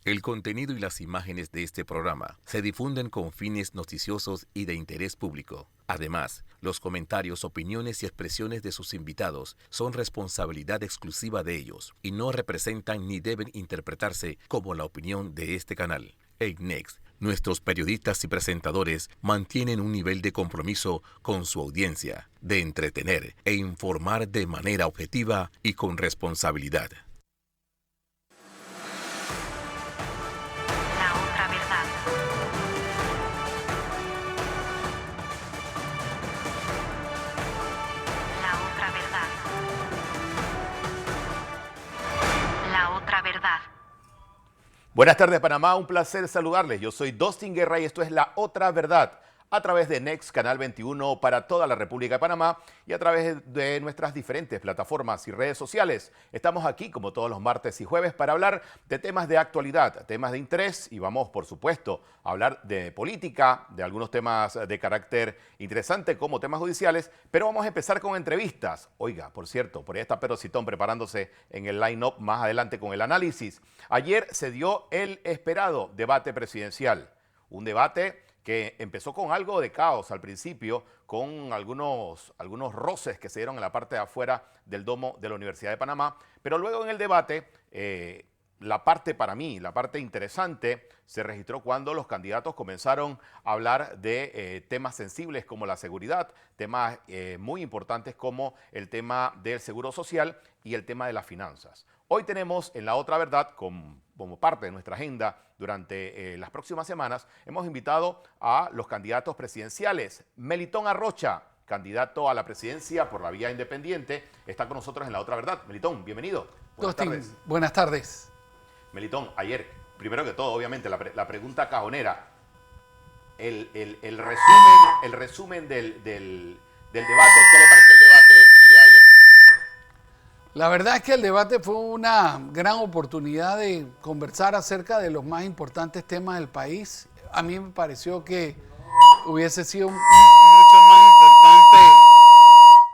El contenido y las imágenes de este programa se difunden con fines noticiosos y de interés público. Además, los comentarios, opiniones y expresiones de sus invitados son responsabilidad exclusiva de ellos y no representan ni deben interpretarse como la opinión de este canal. EICNEX, nuestros periodistas y presentadores mantienen un nivel de compromiso con su audiencia, de entretener e informar de manera objetiva y con responsabilidad. La otra verdad. La otra verdad. La otra verdad. Buenas tardes, Panamá. Un placer saludarles. Yo soy Dustin Guerra y esto es La Otra Verdad, a través de Next Canal 21 para toda la República de Panamá y a través de nuestras diferentes plataformas y redes sociales. Estamos aquí como todos los martes y jueves para hablar de temas de actualidad, temas de interés y vamos, por supuesto, a hablar de política, de algunos temas de carácter interesante como temas judiciales, pero vamos a empezar con entrevistas. Oiga, por cierto, por ahí está Pedro Citón preparándose en el line-up más adelante con el análisis. Ayer se dio el esperado debate presidencial, un debate que empezó con algo de caos al principio, con algunos roces que se dieron en la parte de afuera del domo de la Universidad de Panamá, pero luego en el debate, la parte interesante se registró cuando los candidatos comenzaron a hablar de temas sensibles como la seguridad, temas muy importantes como el tema del seguro social y el tema de las finanzas. Hoy tenemos en La Otra Verdad, como parte de nuestra agenda durante las próximas semanas, hemos invitado a los candidatos presidenciales. Melitón Arrocha, candidato a la presidencia por la vía independiente, está con nosotros en La Otra Verdad. Melitón, bienvenido. Buenas tardes. Buenas tardes. Melitón, ayer, primero que todo, obviamente, la pregunta cajonera, el resumen del debate, ¿qué le pareció el debate en el día de ayer? La verdad es que el debate fue una gran oportunidad de conversar acerca de los más importantes temas del país. A mí me pareció que hubiese sido mucho más importante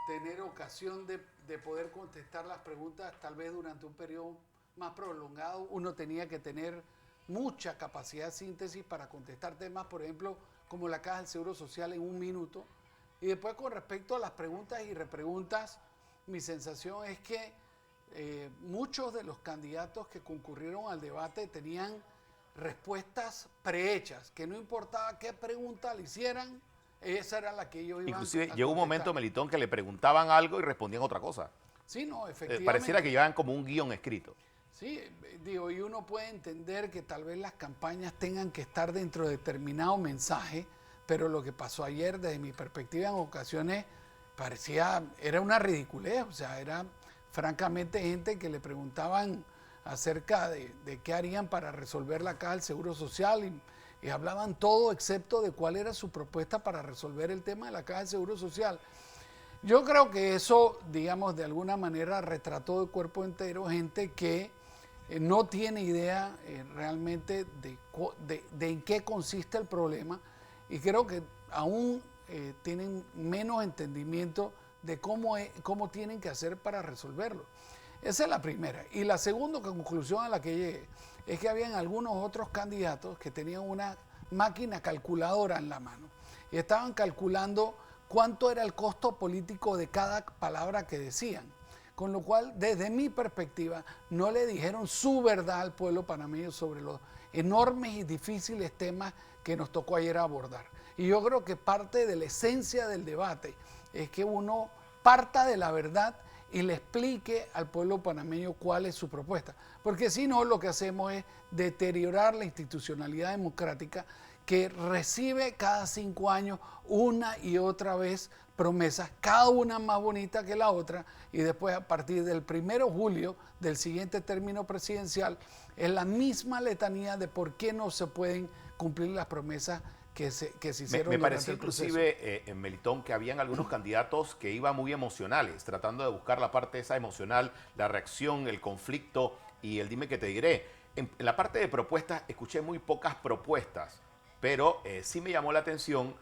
tener ocasión de poder contestar las preguntas, tal vez durante un periodo más prolongado. Uno tenía que tener mucha capacidad de síntesis para contestar temas, por ejemplo, como la Caja del Seguro Social en un minuto. Y después, con respecto a las preguntas y repreguntas, mi sensación es que muchos de los candidatos que concurrieron al debate tenían respuestas prehechas, que no importaba qué pregunta le hicieran, esa era la que ellos iban a contestar. Inclusive llegó un momento, Melitón, que le preguntaban algo y respondían otra cosa. Sí, no, efectivamente. Pareciera que llevaban como un guión escrito. Sí, digo, y uno puede entender que tal vez las campañas tengan que estar dentro de determinado mensaje, pero lo que pasó ayer, desde mi perspectiva, en ocasiones era una ridiculez, o sea, era francamente gente que le preguntaban acerca de qué harían para resolver la Caja del Seguro Social y hablaban todo excepto de cuál era su propuesta para resolver el tema de la Caja del Seguro Social. Yo creo que eso, digamos, de alguna manera retrató de cuerpo entero gente que no tiene idea realmente de en qué consiste el problema y creo que aún tienen menos entendimiento de cómo tienen que hacer para resolverlo. Esa es la primera. Y la segunda conclusión a la que llegué es que habían algunos otros candidatos que tenían una máquina calculadora en la mano y estaban calculando cuánto era el costo político de cada palabra que decían. Con lo cual, desde mi perspectiva, no le dijeron su verdad al pueblo panameño sobre los enormes y difíciles temas que nos tocó ayer abordar. Y yo creo que parte de la esencia del debate es que uno parta de la verdad y le explique al pueblo panameño cuál es su propuesta. Porque si no, lo que hacemos es deteriorar la institucionalidad democrática que recibe cada 5 años una y otra vez promesas, cada una más bonita que la otra, y después a partir del 1 de julio del siguiente término presidencial es la misma letanía de por qué no se pueden cumplir las promesas que se hicieron. Me pareció inclusive, en Melitón, que habían algunos candidatos que iban muy emocionales, tratando de buscar la parte esa emocional, la reacción, el conflicto y el dime que te diré. En la parte de propuestas escuché muy pocas propuestas, pero sí me llamó la atención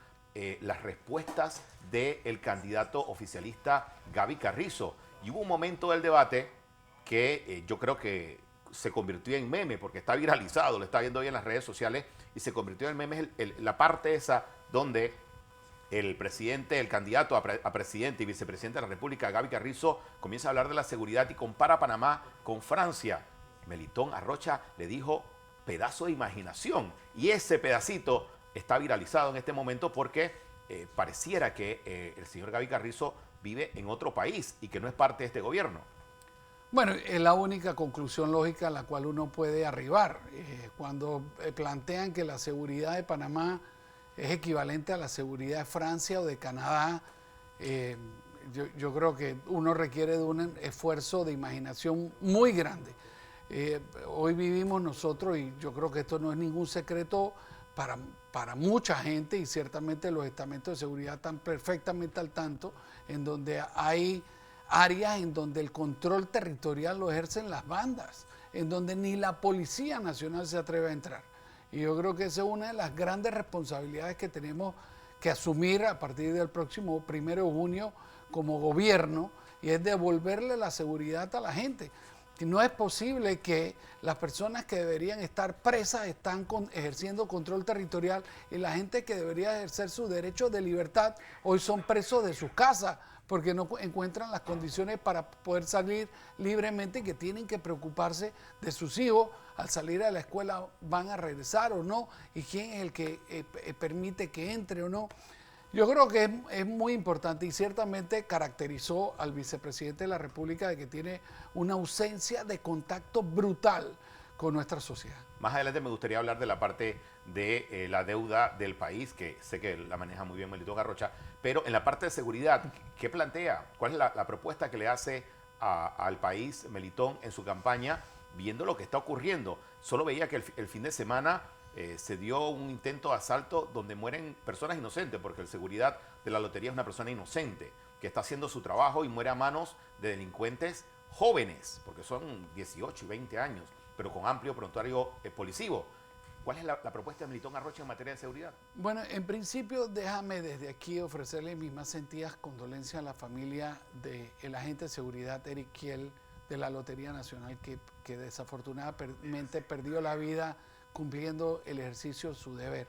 las respuestas del candidato oficialista Gaby Carrizo. Y hubo un momento del debate que yo creo que se convirtió en meme, porque está viralizado, lo está viendo hoy en las redes sociales, y se convirtió en meme la parte esa donde el presidente, el candidato a presidente y vicepresidente de la República, Gaby Carrizo, comienza a hablar de la seguridad y compara a Panamá con Francia. Melitón Arrocha le dijo pedazo de imaginación, y ese pedacito está viralizado en este momento porque pareciera que el señor Gaby Carrizo vive en otro país y que no es parte de este gobierno. Bueno, es la única conclusión lógica a la cual uno puede arribar. Cuando plantean que la seguridad de Panamá es equivalente a la seguridad de Francia o de Canadá, yo creo que uno requiere de un esfuerzo de imaginación muy grande. Hoy vivimos nosotros, y yo creo que esto no es ningún secreto para mucha gente, y ciertamente los estamentos de seguridad están perfectamente al tanto, en donde hay áreas en donde el control territorial lo ejercen las bandas, en donde ni la Policía Nacional se atreve a entrar. Y yo creo que esa es una de las grandes responsabilidades que tenemos que asumir a partir del próximo 1 de junio como gobierno, y es devolverle la seguridad a la gente. Y no es posible que las personas que deberían estar presas están ejerciendo control territorial, y la gente que debería ejercer su derecho de libertad hoy son presos de sus casas porque no encuentran las condiciones para poder salir libremente, y que tienen que preocuparse de sus hijos al salir a la escuela, van a regresar o no, y quién es el que permite que entre o no. Yo creo que es muy importante, y ciertamente caracterizó al vicepresidente de la República de que tiene una ausencia de contacto brutal con nuestra sociedad. Más adelante me gustaría hablar de la parte de la deuda del país, que sé que la maneja muy bien Melitón Arrocha, pero en la parte de seguridad, ¿qué plantea? ¿Cuál es la propuesta que le hace al país Melitón en su campaña, viendo lo que está ocurriendo? Solo veía que el fin de semana se dio un intento de asalto donde mueren personas inocentes, porque el seguridad de la lotería es una persona inocente que está haciendo su trabajo y muere a manos de delincuentes jóvenes, porque son 18 y 20 años, pero con amplio prontuario policivo. ¿Cuál es la propuesta de Melitón Arrocha en materia de seguridad? Bueno, en principio déjame desde aquí ofrecerle mis más sentidas condolencias a la familia del agente de seguridad Eric Kiel de la Lotería Nacional, que desafortunadamente perdió la vida cumpliendo el ejercicio de su deber.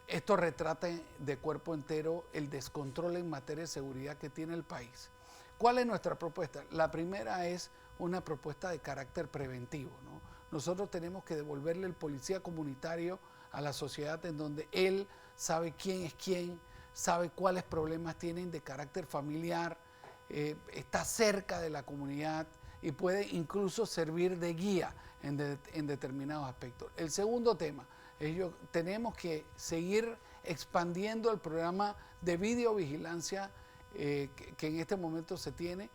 Esto retrata de cuerpo entero el descontrol en materia de seguridad que tiene el país. ¿Cuál es nuestra propuesta? La primera es una propuesta de carácter preventivo, ¿no? Nosotros tenemos que devolverle el policía comunitario a la sociedad, en donde él sabe quién es quién, sabe cuáles problemas tienen de carácter familiar, está cerca de la comunidad y puede incluso servir de guía en determinados aspectos. El segundo tema, tenemos que seguir expandiendo el programa de videovigilancia que en este momento se tiene,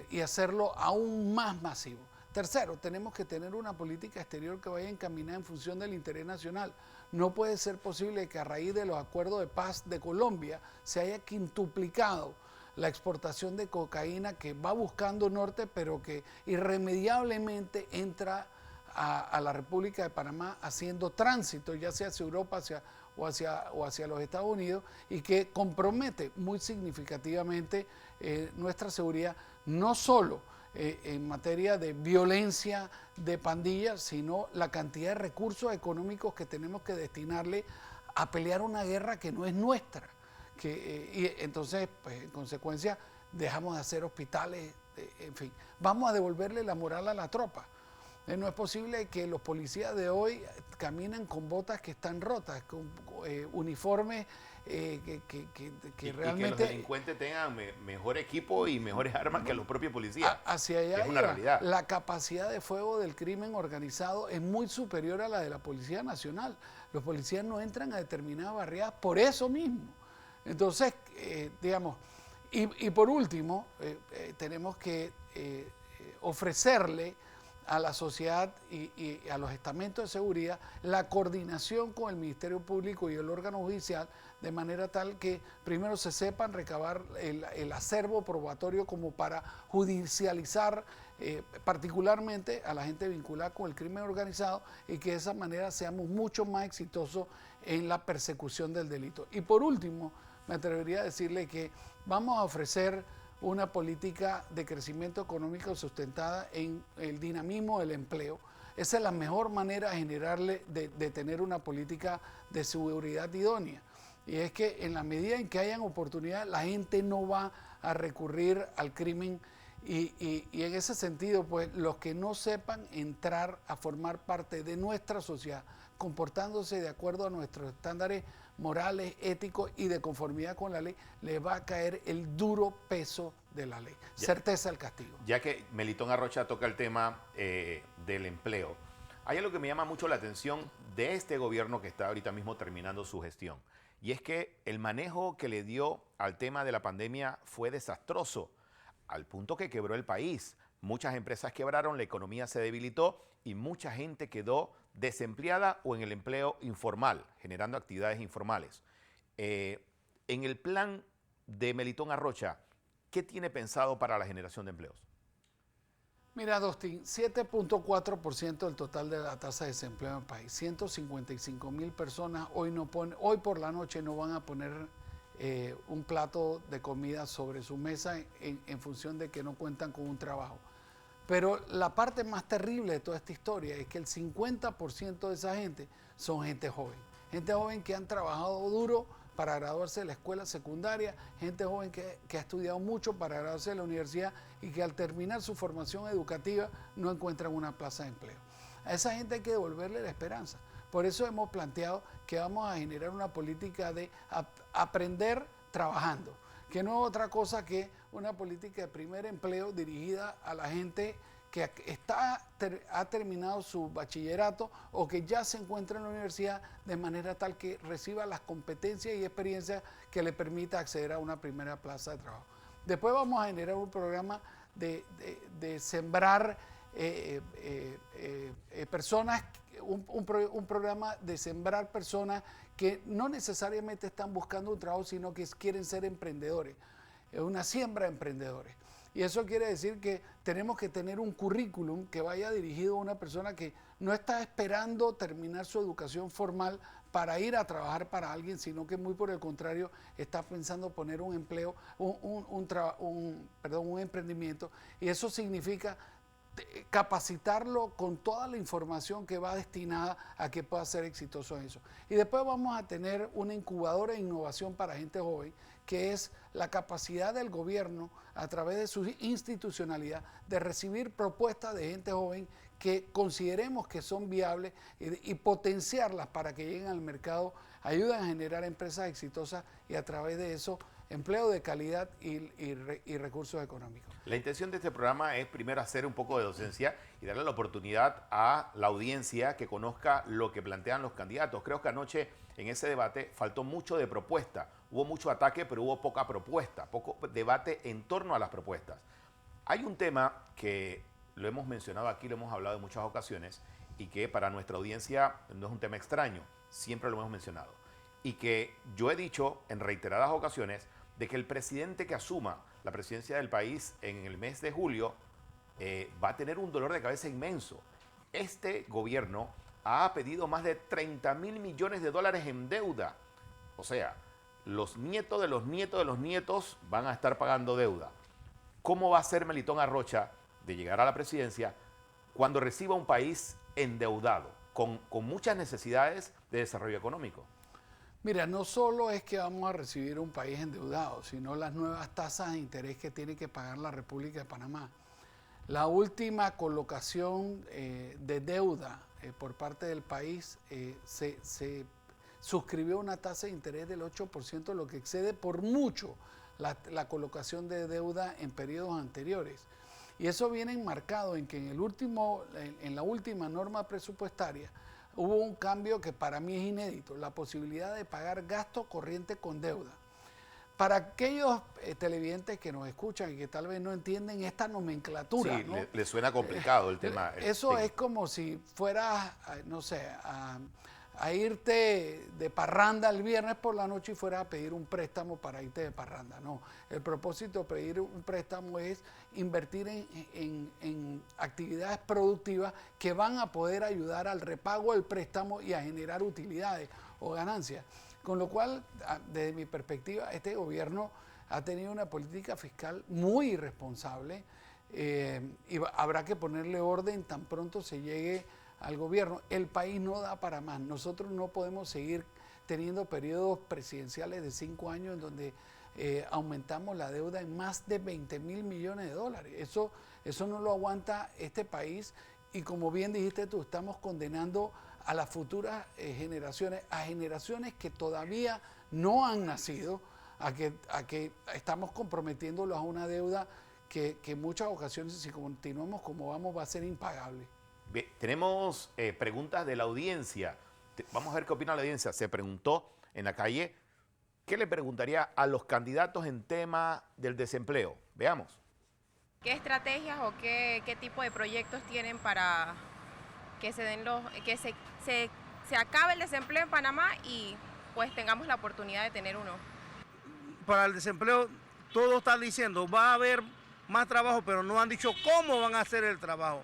y hacerlo aún más masivo. Tercero, tenemos que tener una política exterior que vaya encaminada en función del interés nacional. No puede ser posible que a raíz de los acuerdos de paz de Colombia se haya quintuplicado la exportación de cocaína, que va buscando norte, pero que irremediablemente entra a la República de Panamá haciendo tránsito, ya sea hacia Europa o hacia los Estados Unidos, y que compromete muy significativamente nuestra seguridad, no solo en materia de violencia de pandillas, sino la cantidad de recursos económicos que tenemos que destinarle a pelear una guerra que no es nuestra. Y entonces, pues, en consecuencia, dejamos de hacer hospitales, en fin. Vamos a devolverle la moral a la tropa. No es posible que los policías de hoy caminen con botas que están rotas, con uniformes que realmente... Y que los delincuentes tengan mejor equipo y mejores armas que los propios policías. Hacia allá es una realidad. La capacidad de fuego del crimen organizado es muy superior a la de la Policía Nacional. Los policías no entran a determinadas barriadas por eso mismo. Entonces, digamos, y por último, tenemos que ofrecerle a la sociedad y a los estamentos de seguridad la coordinación con el Ministerio Público y el órgano judicial, de manera tal que primero se sepan recabar el acervo probatorio como para judicializar particularmente a la gente vinculada con el crimen organizado, y que de esa manera seamos mucho más exitosos en la persecución del delito. Y por último, me atrevería a decirle que vamos a ofrecer una política de crecimiento económico sustentada en el dinamismo del empleo. Esa es la mejor manera de tener una política de seguridad idónea. Y es que en la medida en que hayan oportunidades, la gente no va a recurrir al crimen y en ese sentido, pues los que no sepan entrar a formar parte de nuestra sociedad, comportándose de acuerdo a nuestros estándares morales, éticos y de conformidad con la ley, les va a caer el duro peso de la ley. Certeza del castigo. Ya que Melitón Arrocha toca el tema del empleo, hay algo que me llama mucho la atención de este gobierno que está ahorita mismo terminando su gestión. Y es que el manejo que le dio al tema de la pandemia fue desastroso, al punto que quebró el país. Muchas empresas quebraron, la economía se debilitó y mucha gente quedó desempleada o en el empleo informal, generando actividades informales. En el plan de Melitón Arrocha, ¿qué tiene pensado para la generación de empleos? Mira, Dustin, 7.4% del total de la tasa de desempleo en el país. 155,000 personas hoy por la noche no van a poner un plato de comida sobre su mesa en función de que no cuentan con un trabajo. Pero la parte más terrible de toda esta historia es que el 50% de esa gente son gente joven que han trabajado duro para graduarse de la escuela secundaria, gente joven que ha estudiado mucho para graduarse de la universidad y que al terminar su formación educativa no encuentran una plaza de empleo. A esa gente hay que devolverle la esperanza. Por eso hemos planteado que vamos a generar una política de aprender trabajando, que no es otra cosa que una política de primer empleo dirigida a la gente que ha terminado su bachillerato o que ya se encuentra en la universidad, de manera tal que reciba las competencias y experiencias que le permita acceder a una primera plaza de trabajo. Después vamos a generar un programa de sembrar personas, un programa de sembrar personas que no necesariamente están buscando un trabajo, sino que quieren ser emprendedores. Es una siembra de emprendedores. Y eso quiere decir que tenemos que tener un currículum que vaya dirigido a una persona que no está esperando terminar su educación formal para ir a trabajar para alguien, sino que muy por el contrario está pensando poner un empleo, un emprendimiento. Y eso significa capacitarlo con toda la información que va destinada a que pueda ser exitoso en eso. Y después vamos a tener una incubadora de innovación para gente joven, que es la capacidad del gobierno, a través de su institucionalidad, de recibir propuestas de gente joven que consideremos que son viables y potenciarlas para que lleguen al mercado, ayudan a generar empresas exitosas y a través de eso empleo de calidad y recursos económicos. La intención de este programa es primero hacer un poco de docencia y darle la oportunidad a la audiencia que conozca lo que plantean los candidatos. Creo que anoche en ese debate faltó mucho de propuesta. Hubo mucho ataque, pero hubo poca propuesta, poco debate en torno a las propuestas. Hay un tema que lo hemos mencionado aquí, lo hemos hablado en muchas ocasiones y que para nuestra audiencia no es un tema extraño, siempre lo hemos mencionado. Y que yo he dicho en reiteradas ocasiones de que el presidente que asuma la presidencia del país en el mes de julio va a tener un dolor de cabeza inmenso. Este gobierno ha pedido más de 30,000 millones de dólares en deuda. O sea, los nietos de los nietos de los nietos van a estar pagando deuda. ¿Cómo va a ser Melitón Arrocha de llegar a la presidencia cuando reciba un país endeudado, con muchas necesidades de desarrollo económico? Mira, no solo es que vamos a recibir un país endeudado, sino las nuevas tasas de interés que tiene que pagar la República de Panamá. La última colocación de deuda por parte del país se suscribió una tasa de interés del 8%, lo que excede por mucho la colocación de deuda en periodos anteriores. Y eso viene enmarcado en que en la última norma presupuestaria hubo un cambio que para mí es inédito, la posibilidad de pagar gasto corriente con deuda. Para aquellos televidentes que nos escuchan y que tal vez no entienden esta nomenclatura, sí, ¿no? le suena complicado el tema. Eso es como si fueras, no sé, a irte de parranda el viernes por la noche y fueras a pedir un préstamo para irte de parranda. No, el propósito de pedir un préstamo es invertir en actividades productivas que van a poder ayudar al repago del préstamo y a generar utilidades o ganancias. Con lo cual, desde mi perspectiva, este gobierno ha tenido una política fiscal muy irresponsable y habrá que ponerle orden tan pronto se llegue al gobierno. El país no da para más. Nosotros no podemos seguir teniendo periodos presidenciales de 5 años en donde aumentamos la deuda en más de 20.000 millones de dólares. Eso no lo aguanta este país y como bien dijiste tú, estamos condenando a las futuras generaciones, a generaciones que todavía no han nacido, a que estamos comprometiéndolos a una deuda que en muchas ocasiones, si continuamos como vamos, va a ser impagable. Bien, tenemos preguntas de la audiencia. Vamos a ver qué opina la audiencia. Se preguntó en la calle, ¿qué le preguntaría a los candidatos en tema del desempleo? Veamos. ¿Qué estrategias o qué tipo de proyectos tienen para que se den que se acabe el desempleo en Panamá y pues tengamos la oportunidad de tener uno? Para el desempleo, todos están diciendo, va a haber más trabajo, pero no han dicho cómo van a hacer el trabajo.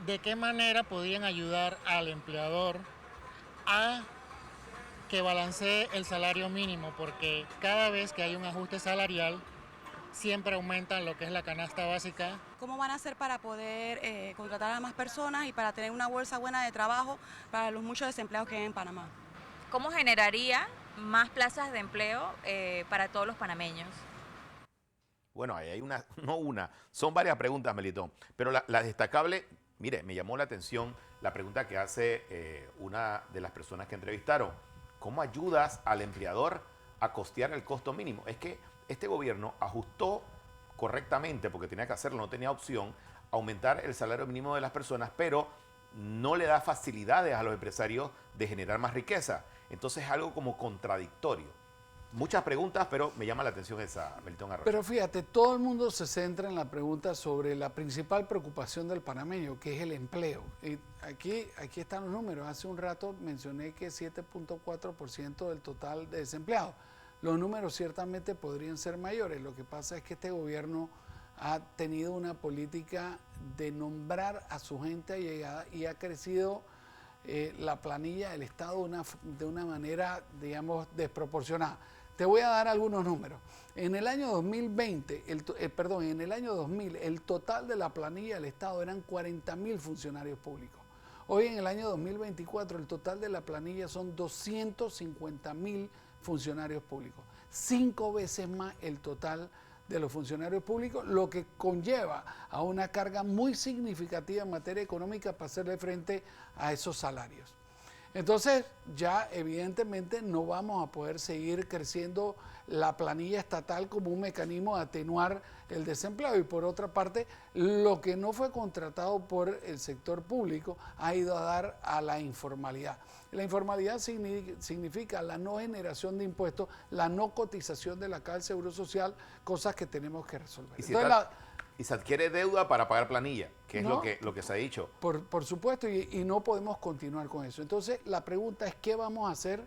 ¿De qué manera podrían ayudar al empleador a que balancee el salario mínimo? Porque cada vez que hay un ajuste salarial, siempre aumentan lo que es la canasta básica. ¿Cómo van a hacer para poder contratar a más personas y para tener una bolsa buena de trabajo para los muchos desempleados que hay en Panamá? ¿Cómo generaría más plazas de empleo para todos los panameños? Bueno, ahí hay son varias preguntas, Melitón, pero la destacable, mire, me llamó la atención la pregunta que hace una de las personas que entrevistaron. ¿Cómo ayudas al empleador a costear el costo mínimo? Es que este gobierno ajustó correctamente, porque tenía que hacerlo, no tenía opción, aumentar el salario mínimo de las personas, pero no le da facilidades a los empresarios de generar más riqueza. Entonces es algo como contradictorio. Muchas preguntas, pero me llama la atención esa, Melitón Arroyo. Pero fíjate, todo el mundo se centra en la pregunta sobre la principal preocupación del panameño, que es el empleo. Y aquí están los números. Hace un rato mencioné que 7.4% del total de desempleados. Los números ciertamente podrían ser mayores. Lo que pasa es que este gobierno ha tenido una política de nombrar a su gente allegada y ha crecido la planilla del Estado de una manera, digamos, desproporcionada. Te voy a dar algunos números. En el año 2020, en el año 2000, el total de la planilla del Estado eran 40.000 funcionarios públicos. Hoy en el año 2024, el total de la planilla son 250.000 funcionarios públicos. 5 veces más el total de los funcionarios públicos, lo que conlleva a una carga muy significativa en materia económica para hacerle frente a esos salarios. Entonces, ya evidentemente no vamos a poder seguir creciendo la planilla estatal como un mecanismo de atenuar el desempleo. Y por otra parte, lo que no fue contratado por el sector público ha ido a dar a la informalidad. La informalidad significa la no generación de impuestos, la no cotización de la Caja del Seguro Social, cosas que tenemos que resolver. Y se adquiere deuda para pagar planilla, que es lo que se ha dicho. Por supuesto, y no podemos continuar con eso. Entonces, la pregunta es qué vamos a hacer,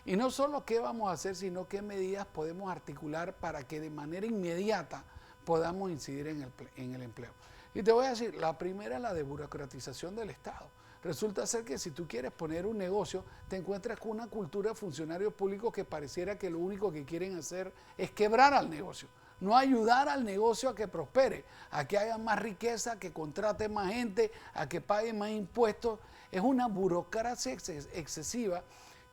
y no solo qué vamos a hacer, sino qué medidas podemos articular para que de manera inmediata podamos incidir en el empleo. Y te voy a decir, la primera es la desburocratización del Estado. Resulta ser que si tú quieres poner un negocio, te encuentras con una cultura de funcionarios públicos que pareciera que lo único que quieren hacer es quebrar al negocio. No ayudar al negocio a que prospere, a que haya más riqueza, a que contrate más gente, a que pague más impuestos. Es una burocracia excesiva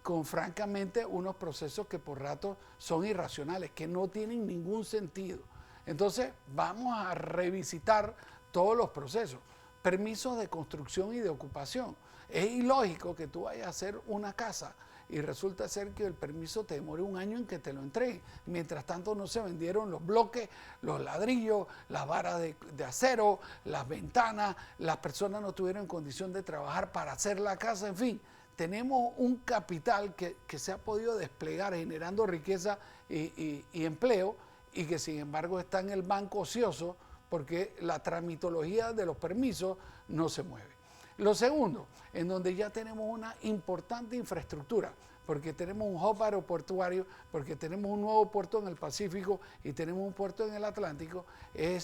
con francamente unos procesos que por rato son irracionales, que no tienen ningún sentido. Entonces vamos a revisitar todos los procesos. Permisos de construcción y de ocupación. Es ilógico que tú vayas a hacer una casa y resulta ser que el permiso te demore un año en que te lo entreguen. Mientras tanto no se vendieron los bloques, los ladrillos, las varas de acero, las ventanas, las personas no tuvieron condición de trabajar para hacer la casa, en fin. Tenemos un capital que se ha podido desplegar generando riqueza y empleo y que sin embargo está en el banco ocioso porque la tramitología de los permisos no se mueve. Lo segundo, en donde ya tenemos una importante infraestructura, porque tenemos un hub aeroportuario, porque tenemos un nuevo puerto en el Pacífico y tenemos un puerto en el Atlántico,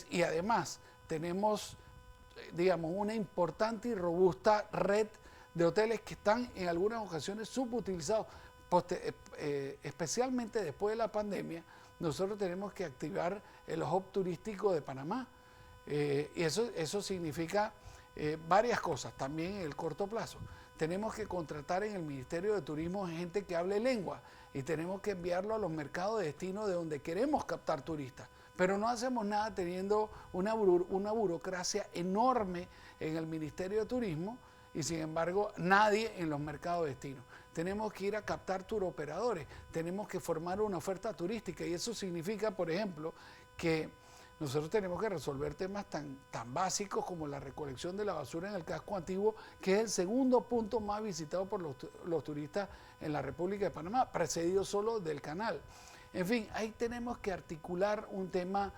y además tenemos, digamos, una importante y robusta red de hoteles que están en algunas ocasiones subutilizados, especialmente después de la pandemia, nosotros tenemos que activar el hub turístico de Panamá. Y eso significa varias cosas, también en el corto plazo. Tenemos que contratar en el Ministerio de Turismo gente que hable lengua y tenemos que enviarlo a los mercados de destino de donde queremos captar turistas. Pero no hacemos nada teniendo una burocracia enorme en el Ministerio de Turismo y sin embargo nadie en los mercados de destino. Tenemos que ir a captar turoperadores, tenemos que formar una oferta turística y eso significa, por ejemplo, que nosotros tenemos que resolver temas tan básicos como la recolección de la basura en el casco antiguo, que es el segundo punto más visitado por los turistas en la República de Panamá, precedido solo del canal. En fin, ahí tenemos que articular un tema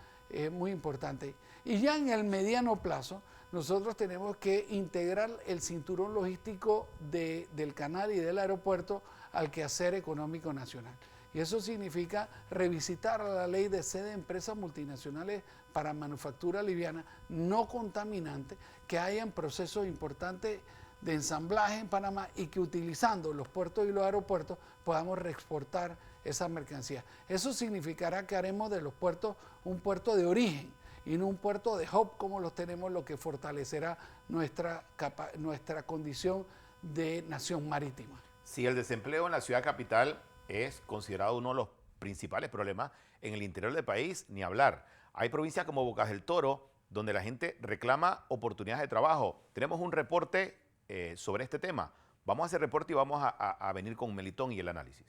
muy importante. Y ya en el mediano plazo, nosotros tenemos que integrar el cinturón logístico del canal y del aeropuerto al quehacer económico nacional. Y eso significa revisitar la ley de sede de empresas multinacionales para manufactura liviana no contaminante, que hayan procesos importantes de ensamblaje en Panamá y que utilizando los puertos y los aeropuertos podamos reexportar esas mercancías. Eso significará que haremos de los puertos un puerto de origen y no un puerto de hub como los tenemos, lo que fortalecerá nuestra condición de nación marítima. Si el desempleo en la ciudad capital es considerado uno de los principales problemas, en el interior del país ni hablar. Hay provincias como Bocas del Toro donde la gente reclama oportunidades de trabajo. Tenemos un reporte sobre este tema. Vamos a hacer reporte y vamos a venir con Melitón y el análisis.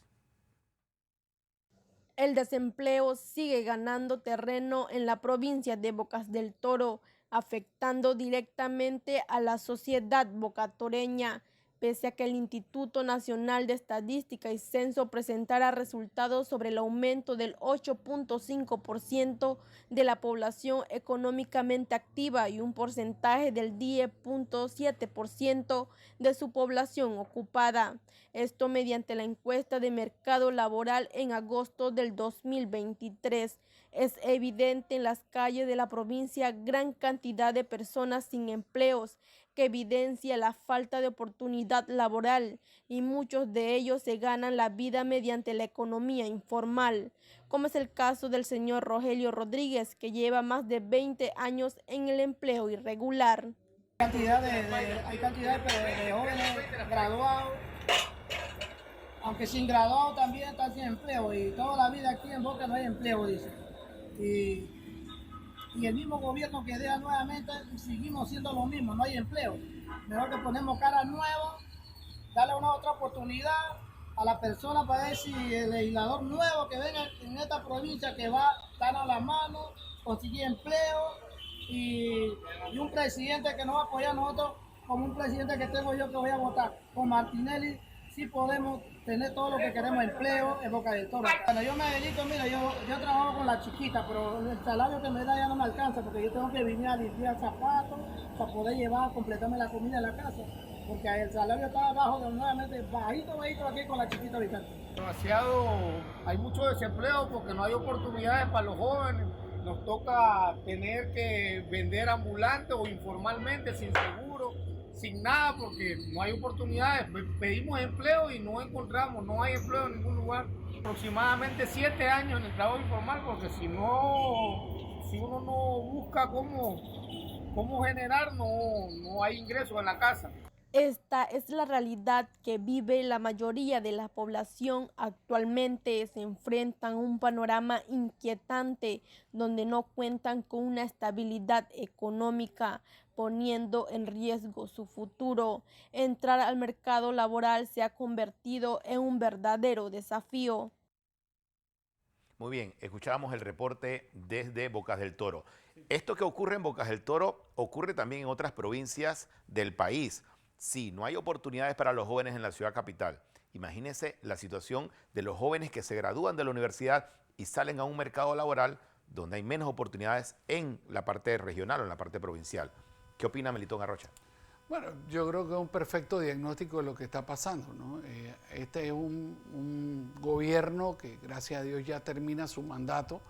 El desempleo sigue ganando terreno en la provincia de Bocas del Toro, afectando directamente a la sociedad bocatoreña. Pese a que el Instituto Nacional de Estadística y Censo presentara resultados sobre el aumento del 8.5% de la población económicamente activa y un porcentaje del 10.7% de su población ocupada. Esto mediante la encuesta de mercado laboral en agosto del 2023. Es evidente en las calles de la provincia gran cantidad de personas sin empleos, que evidencia la falta de oportunidad laboral y muchos de ellos se ganan la vida mediante la economía informal, como es el caso del señor Rogelio Rodríguez, que lleva más de 20 años en el empleo irregular. Hay cantidad de jóvenes graduados, aunque sin graduados también están sin empleo y toda la vida aquí en Boca no hay empleo, dice. Y el mismo gobierno que deja nuevamente, seguimos siendo lo mismo, no hay empleo. Mejor que ponemos caras nuevas, darle una otra oportunidad a la persona para ver si el legislador nuevo que venga en esta provincia que va a dar a la mano, conseguir empleo y un presidente que nos va a apoyar a nosotros como un presidente que tengo yo que voy a votar. Con Martinelli sí podemos tener todo lo que queremos, empleo en Boca del Toro. Bueno, yo me dedico, mira, yo trabajo con la chiquita, pero el salario que me da ya no me alcanza porque yo tengo que venir a limpiar zapatos para poder llevar, completarme la comida en la casa, porque el salario está abajo, nuevamente bajito aquí con la chiquita ahorita. Demasiado, hay mucho desempleo porque no hay oportunidades para los jóvenes. Nos toca tener que vender ambulante o informalmente, sin seguro, sin nada, porque no hay oportunidades. Pedimos empleo y no encontramos, no hay empleo en ningún lugar. Aproximadamente 7 años en el trabajo informal, porque si uno no busca cómo generar, no hay ingresos en la casa. Esta es la realidad que vive la mayoría de la población actualmente. Se enfrentan a un panorama inquietante donde no cuentan con una estabilidad económica, poniendo en riesgo su futuro. Entrar al mercado laboral se ha convertido en un verdadero desafío. Muy bien, escuchábamos el reporte desde Bocas del Toro. Esto que ocurre en Bocas del Toro ocurre también en otras provincias del país. Sí, no hay oportunidades para los jóvenes en la ciudad capital. Imagínense la situación de los jóvenes que se gradúan de la universidad y salen a un mercado laboral donde hay menos oportunidades en la parte regional o en la parte provincial. ¿Qué opina Melitón Arrocha? Bueno, yo creo que es un perfecto diagnóstico de lo que está pasando, ¿no? Este es un gobierno que, gracias a Dios, ya termina su mandato,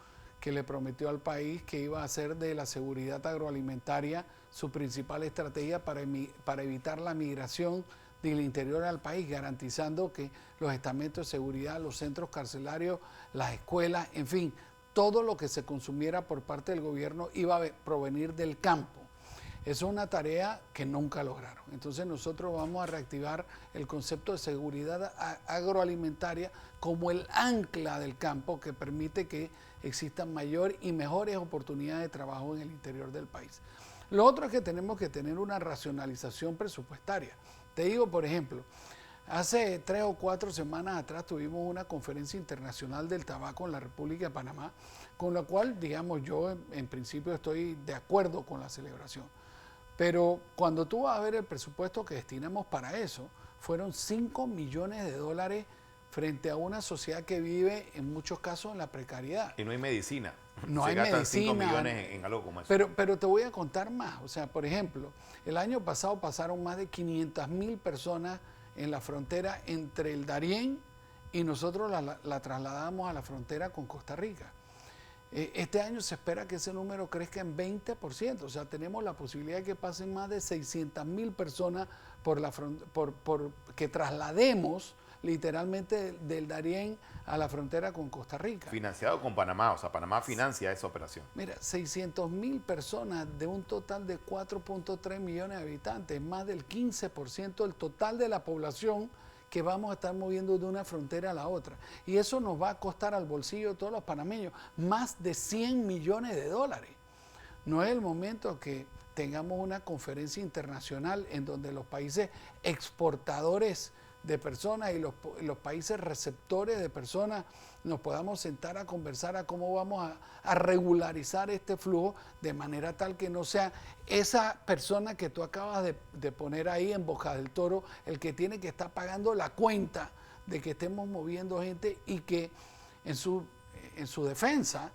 que le prometió al país que iba a hacer de la seguridad agroalimentaria su principal estrategia para evitar la migración del interior al país, garantizando que los estamentos de seguridad, los centros carcelarios, las escuelas, en fin, todo lo que se consumiera por parte del gobierno iba a provenir del campo. Eso es una tarea que nunca lograron. Entonces nosotros vamos a reactivar el concepto de seguridad agroalimentaria como el ancla del campo que permite que existan mayor y mejores oportunidades de trabajo en el interior del país. Lo otro es que tenemos que tener una racionalización presupuestaria. Te digo, por ejemplo, hace 3 o 4 semanas atrás tuvimos una conferencia internacional del tabaco en la República de Panamá, con la cual, digamos, yo en principio estoy de acuerdo con la celebración. Pero cuando tú vas a ver el presupuesto que destinamos para eso, fueron 5 millones de dólares frente a una sociedad que vive en muchos casos en la precariedad. Y no hay medicina. No Se hay gastan medicina. 5 millones en algo como eso. Pero te voy a contar más. O sea, por ejemplo, el año pasado pasaron más de 500.000 personas en la frontera entre el Darién y nosotros la trasladamos a la frontera con Costa Rica. Este año se espera que ese número crezca en 20%, o sea, tenemos la posibilidad de que pasen más de 600.000 personas que traslademos literalmente del Darién a la frontera con Costa Rica. Financiado con Panamá, o sea, Panamá financia esa operación. Mira, 600.000 personas de un total de 4.3 millones de habitantes, más del 15% del total de la población que vamos a estar moviendo de una frontera a la otra. Y eso nos va a costar al bolsillo de todos los panameños más de 100 millones de dólares. No es el momento que tengamos una conferencia internacional en donde los países exportadores de personas y los países receptores de personas nos podamos sentar a conversar a cómo vamos a regularizar este flujo de manera tal que no sea esa persona que tú acabas de poner ahí en Boca del Toro el que tiene que estar pagando la cuenta de que estemos moviendo gente y que en su defensa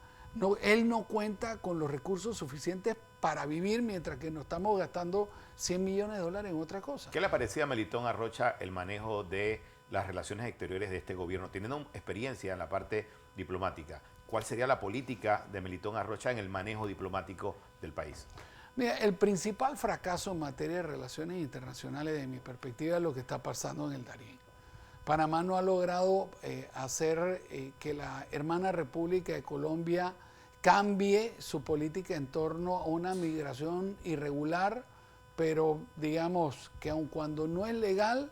él no cuenta con los recursos suficientes para vivir mientras que nos estamos gastando 100 millones de dólares en otra cosa. ¿Qué le parecía a Melitón Arrocha el manejo de las relaciones exteriores de este gobierno, teniendo experiencia en la parte diplomática? ¿Cuál sería la política de Melitón Arrocha en el manejo diplomático del país? Mira, el principal fracaso en materia de relaciones internacionales, de mi perspectiva, es lo que está pasando en el Darién. Panamá no ha logrado hacer que la hermana República de Colombia cambie su política en torno a una migración irregular, pero digamos que aun cuando no es legal,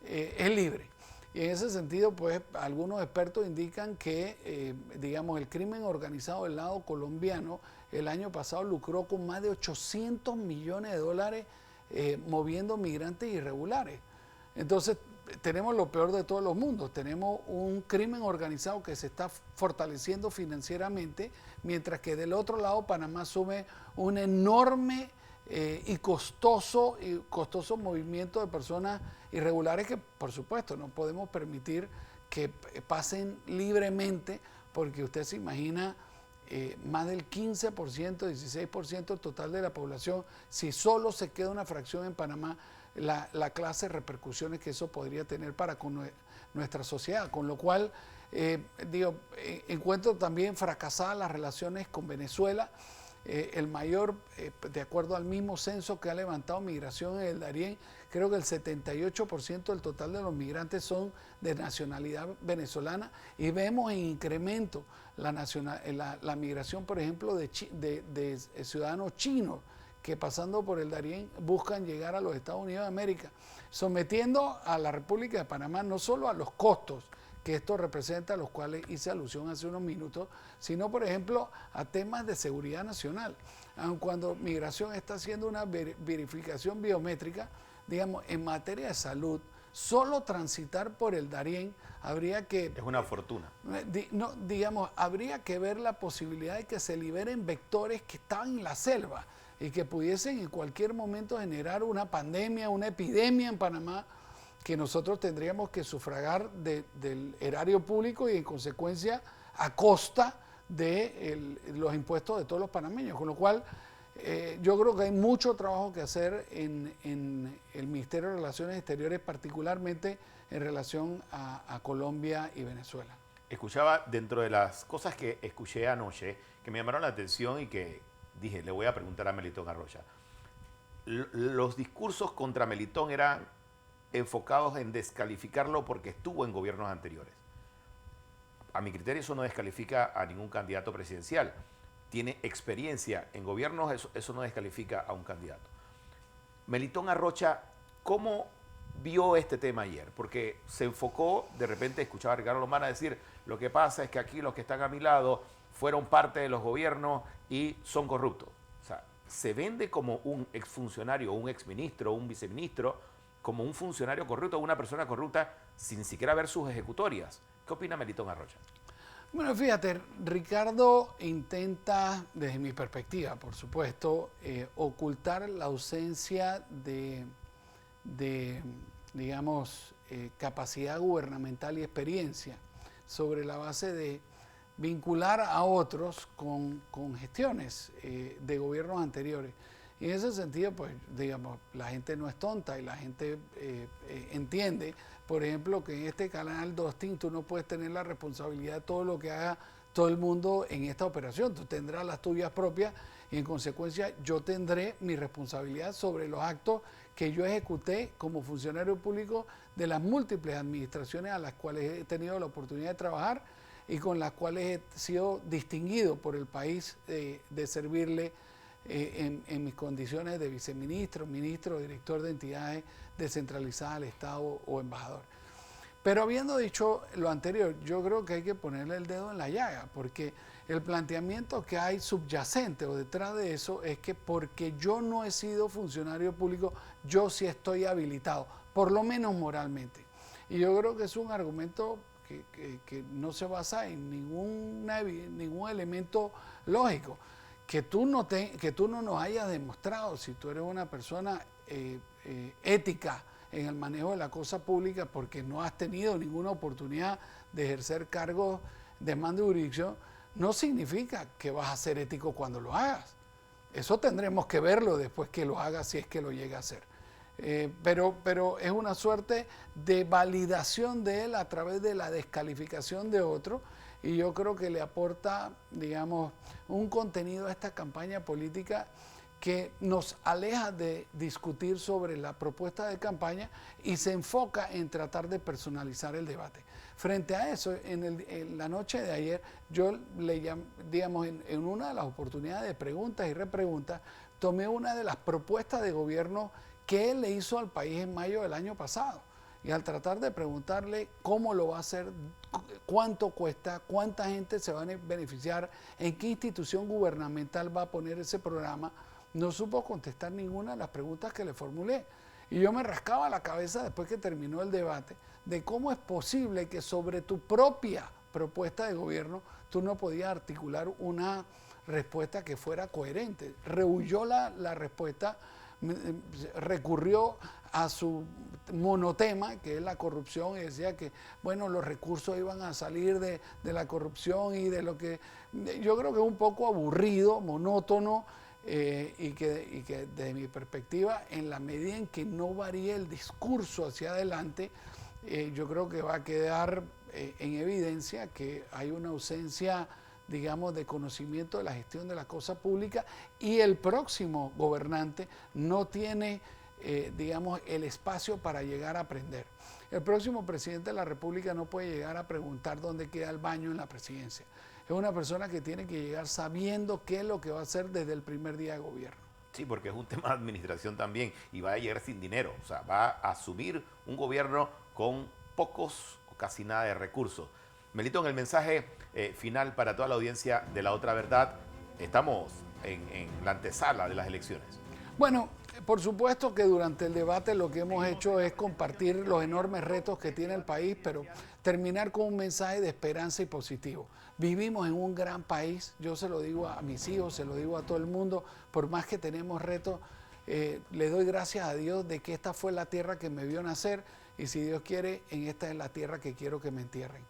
es libre. Y en ese sentido, pues algunos expertos indican que, digamos, el crimen organizado del lado colombiano el año pasado lucró con más de 800 millones de dólares moviendo migrantes irregulares. Entonces, tenemos lo peor de todos los mundos. Tenemos un crimen organizado que se está fortaleciendo financieramente, mientras que del otro lado Panamá asume un enorme y costoso movimiento de personas irregulares que, por supuesto, no podemos permitir que pasen libremente, porque usted se imagina más del 15%, 16% total de la población, si solo se queda una fracción en Panamá, la clase de repercusiones que eso podría tener para con nuestra sociedad, con lo cual encuentro también fracasadas las relaciones con Venezuela. El mayor, de acuerdo al mismo censo que ha levantado migración en el Darién, creo que el 78% del total de los migrantes son de nacionalidad venezolana, y vemos en incremento la migración, por ejemplo, de ciudadanos chinos que pasando por el Darién buscan llegar a los Estados Unidos de América, sometiendo a la República de Panamá no solo a los costos que esto representa, a los cuales hice alusión hace unos minutos, sino, por ejemplo, a temas de seguridad nacional. Aun cuando Migración está haciendo una verificación biométrica, digamos, en materia de salud, solo transitar por el Darién habría que... Es una fortuna. Habría que ver la posibilidad de que se liberen vectores que estaban en la selva y que pudiesen en cualquier momento generar una pandemia, una epidemia en Panamá, que nosotros tendríamos que sufragar del erario público y en consecuencia a costa de los impuestos de todos los panameños. Con lo cual yo creo que hay mucho trabajo que hacer en el Ministerio de Relaciones Exteriores, particularmente en relación a Colombia y Venezuela. Escuchaba, dentro de las cosas que escuché anoche, que me llamaron la atención y que dije, le voy a preguntar a Melitón Arrocha. Los discursos contra Melitón eran enfocados en descalificarlo porque estuvo en gobiernos anteriores. A mi criterio eso no descalifica a ningún candidato presidencial. Tiene experiencia en gobiernos, eso no descalifica a un candidato. Melitón Arrocha, ¿cómo vio este tema ayer? Porque se enfocó, de repente escuchaba a Ricardo Lomana decir, lo que pasa es que aquí los que están a mi lado fueron parte de los gobiernos y son corruptos. O sea, se vende como un exfuncionario, un exministro, un viceministro, como un funcionario corrupto, una persona corrupta, sin siquiera ver sus ejecutorias. ¿Qué opina Melitón Arrocha? Bueno, fíjate, Ricardo intenta, desde mi perspectiva, por supuesto, ocultar la ausencia de digamos, capacidad gubernamental y experiencia sobre la base de vincular a otros con gestiones de gobiernos anteriores. Y en ese sentido, pues, digamos, la gente no es tonta y la gente entiende, por ejemplo, que en este canal Dostin tú no puedes tener la responsabilidad de todo lo que haga todo el mundo en esta operación. Tú tendrás las tuyas propias y en consecuencia yo tendré mi responsabilidad sobre los actos que yo ejecuté como funcionario público de las múltiples administraciones a las cuales he tenido la oportunidad de trabajar y con las cuales he sido distinguido por el país de servirle en mis condiciones de viceministro, ministro, director de entidades descentralizadas del Estado o embajador. Pero habiendo dicho lo anterior, yo creo que hay que ponerle el dedo en la llaga, porque el planteamiento que hay subyacente o detrás de eso es que porque yo no he sido funcionario público, yo sí estoy habilitado, por lo menos moralmente. Y yo creo que es un argumento que no se basa en ningún elemento lógico. Que tú no nos hayas demostrado si tú eres una persona ética en el manejo de la cosa pública porque no has tenido ninguna oportunidad de ejercer cargos de mando y jurisdicción, no significa que vas a ser ético cuando lo hagas. Eso tendremos que verlo después que lo hagas, si es que lo llega a hacer. Pero es una suerte de validación de él a través de la descalificación de otro, y yo creo que le aporta, digamos, un contenido a esta campaña política que nos aleja de discutir sobre la propuesta de campaña y se enfoca en tratar de personalizar el debate. Frente a eso, en la noche de ayer, yo le digamos, en una de las oportunidades de preguntas y repreguntas, tomé una de las propuestas de gobierno que él le hizo al país en mayo del año pasado. Y al tratar de preguntarle cómo lo va a hacer, cuánto cuesta, cuánta gente se va a beneficiar, en qué institución gubernamental va a poner ese programa, no supo contestar ninguna de las preguntas que le formulé. Y yo me rascaba la cabeza después que terminó el debate de cómo es posible que sobre tu propia propuesta de gobierno tú no podías articular una respuesta que fuera coherente. Rehuyó la respuesta, recurrió a su monotema, que es la corrupción, y decía que, bueno, los recursos iban a salir de la corrupción y de lo que yo creo que es un poco aburrido, monótono, y que desde mi perspectiva, en la medida en que no varíe el discurso hacia adelante, yo creo que va a quedar en evidencia que hay una ausencia, digamos, de conocimiento de la gestión de la cosa pública, y el próximo gobernante no tiene, digamos, el espacio para llegar a aprender. El próximo presidente de la República no puede llegar a preguntar dónde queda el baño en la presidencia. Es una persona que tiene que llegar sabiendo qué es lo que va a hacer desde el primer día de gobierno. Sí, porque es un tema de administración también y va a llegar sin dinero. O sea, va a asumir un gobierno con pocos o casi nada de recursos. Melitón, el mensaje final para toda la audiencia de La Otra Verdad. Estamos en la antesala de las elecciones. Bueno, por supuesto que durante el debate lo que hemos hecho es compartir los enormes retos que tiene el país, pero terminar con un mensaje de esperanza y positivo. Vivimos en un gran país, yo se lo digo a mis hijos, se lo digo a todo el mundo, por más que tenemos retos, le doy gracias a Dios de que esta fue la tierra que me vio nacer, y si Dios quiere, en esta es la tierra que quiero que me entierren.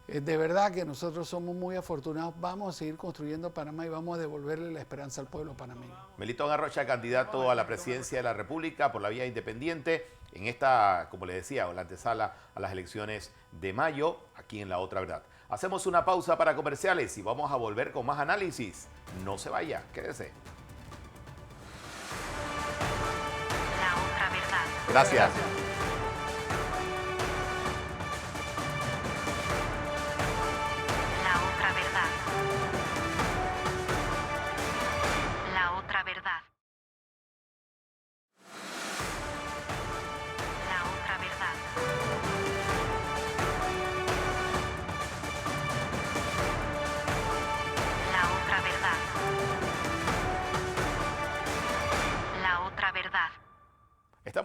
De verdad que nosotros somos muy afortunados, vamos a seguir construyendo Panamá y vamos a devolverle la esperanza al pueblo panameño. Melitón Arrocha, candidato a la presidencia de la República por la vía independiente, en esta, como le decía, la antesala a las elecciones de mayo, aquí en La Otra Verdad. Hacemos una pausa para comerciales y vamos a volver con más análisis. No se vaya, quédese. La Otra Verdad. Gracias.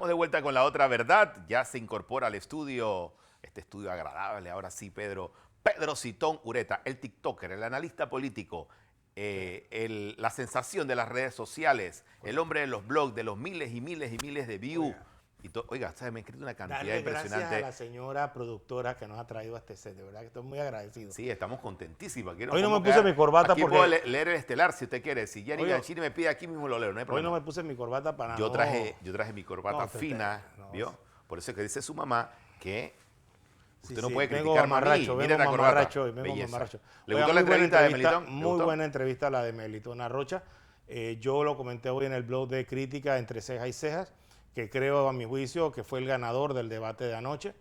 Estamos de vuelta con La Otra Verdad. Ya se incorpora al estudio, este estudio agradable, ahora sí, Pedro Citón Ureta, el TikToker, el analista político, la sensación de las redes sociales, el hombre de los blogs, de los miles y miles y miles de views. Oiga, ¿sabes? Me he escrito una cantidad impresionante. Gracias a la señora productora que nos ha traído a este set, de verdad que estoy muy agradecido. Sí, estamos contentísimos. Hoy no me puse mi corbata aquí porque... puedo leer el estelar si usted quiere. Si Gianni Ganchini me pide aquí mismo lo leo, no hay problema. Hoy no me puse mi corbata para yo traje mi corbata fina, ¿vio? Por eso que dice su mamá que usted no puede criticar mamarracho, Mire la corbata. ¿Le gustó la entrevista de Melitón? Muy buena entrevista la de Melitón Arrocha. Yo lo comenté hoy en el blog de Crítica Entre Cejas y Cejas, que creo, a mi juicio, que fue el ganador del debate de anoche,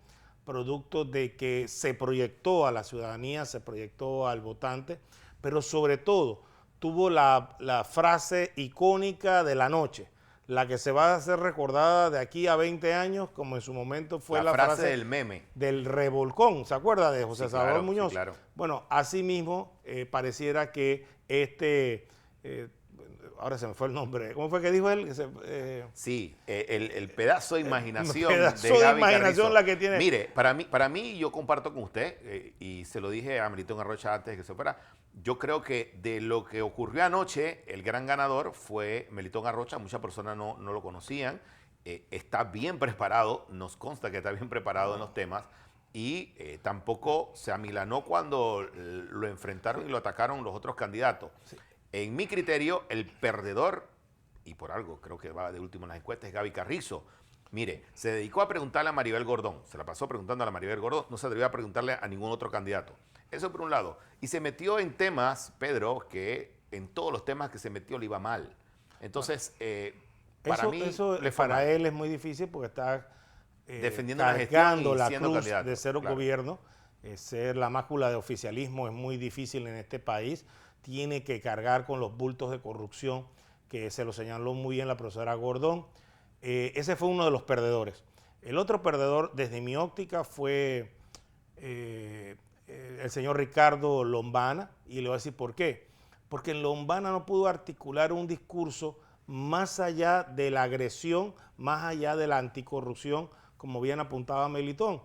producto de que se proyectó a la ciudadanía, se proyectó al votante, pero sobre todo tuvo la frase icónica de la noche, la que se va a hacer recordada de aquí a 20 años, como en su momento fue la frase del meme. Del revolcón, ¿se acuerda? De José Salvador Muñoz. Sí, claro. Bueno, asimismo, pareciera que ahora se me fue el nombre. ¿Cómo fue que dijo él? Sí, el pedazo de imaginación. De imaginación la que tiene. Mire, para mí yo comparto con usted, y se lo dije a Melitón Arrocha antes de que se fuera, yo creo que de lo que ocurrió anoche, el gran ganador fue Melitón Arrocha. Muchas personas no lo conocían. Está bien preparado, nos consta que está bien preparado en los temas. Y tampoco se amilanó cuando lo enfrentaron y lo atacaron los otros candidatos. Sí. En mi criterio, el perdedor, y por algo creo que va de último en las encuestas, es Gaby Carrizo. Mire, se dedicó a preguntarle a Maribel Gordón, se la pasó preguntando a la Maribel Gordón, no se atrevió a preguntarle a ningún otro candidato. Eso por un lado. Y se metió en temas, Pedro, que en todos los temas que se metió le iba mal. Entonces, para él es muy difícil porque está defendiendo la gestión y la siendo cruz candidato. De ser gobierno. Ser la mácula de oficialismo es muy difícil en este país. Tiene que cargar con los bultos de corrupción que se lo señaló muy bien la profesora Gordón. Ese fue uno de los perdedores. El otro perdedor, desde mi óptica, fue el señor Ricardo Lombana, y le voy a decir por qué. Porque Lombana no pudo articular un discurso más allá de la agresión, más allá de la anticorrupción, como bien apuntaba Melitón.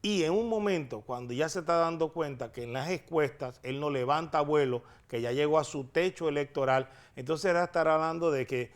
Y en un momento, cuando ya se está dando cuenta que en las encuestas él no levanta vuelo, que ya llegó a su techo electoral, entonces era estar hablando de que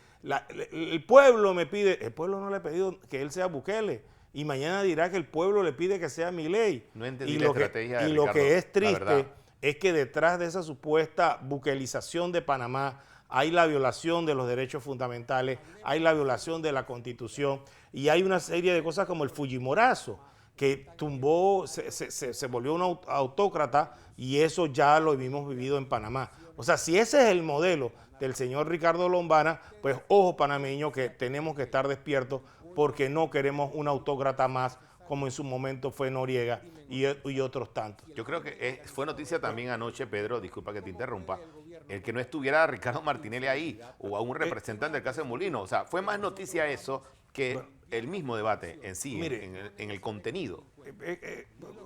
el pueblo me pide, el pueblo no le ha pedido que él sea Bukele, y mañana dirá que el pueblo le pide que sea Milei. No entendí la estrategia de Ricardo, lo que es triste es que detrás de esa supuesta buquelización de Panamá hay la violación de los derechos fundamentales, hay la violación de la Constitución, y hay una serie de cosas como el Fujimorazo, que tumbó, se volvió un autócrata, y eso ya lo hemos vivido en Panamá. O sea, si ese es el modelo del señor Ricardo Lombana, pues ojo panameño, que tenemos que estar despiertos porque no queremos un autócrata más como en su momento fue Noriega y otros tantos. Yo creo que fue noticia también anoche, Pedro, disculpa que te interrumpa, el que no estuviera Ricardo Martinelli ahí o a un representante del caso de Molino. O sea, fue más noticia eso que el mismo debate en sí, mire, en el contenido.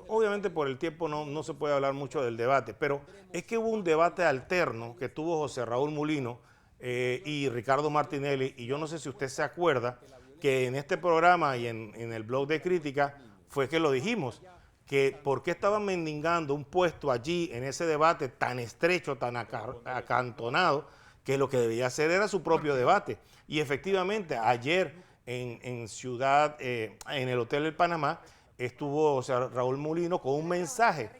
Obviamente por el tiempo no se puede hablar mucho del debate, pero es que hubo un debate alterno que tuvo José Raúl Mulino y Ricardo Martinelli, y yo no sé si usted se acuerda que en este programa y en el blog de Crítica fue que lo dijimos, que por qué estaban mendigando un puesto allí en ese debate tan estrecho, tan acantonado, que lo que debía hacer era su propio debate. Y efectivamente ayer en en el Hotel del Panamá, estuvo Raúl Mulino con un mensaje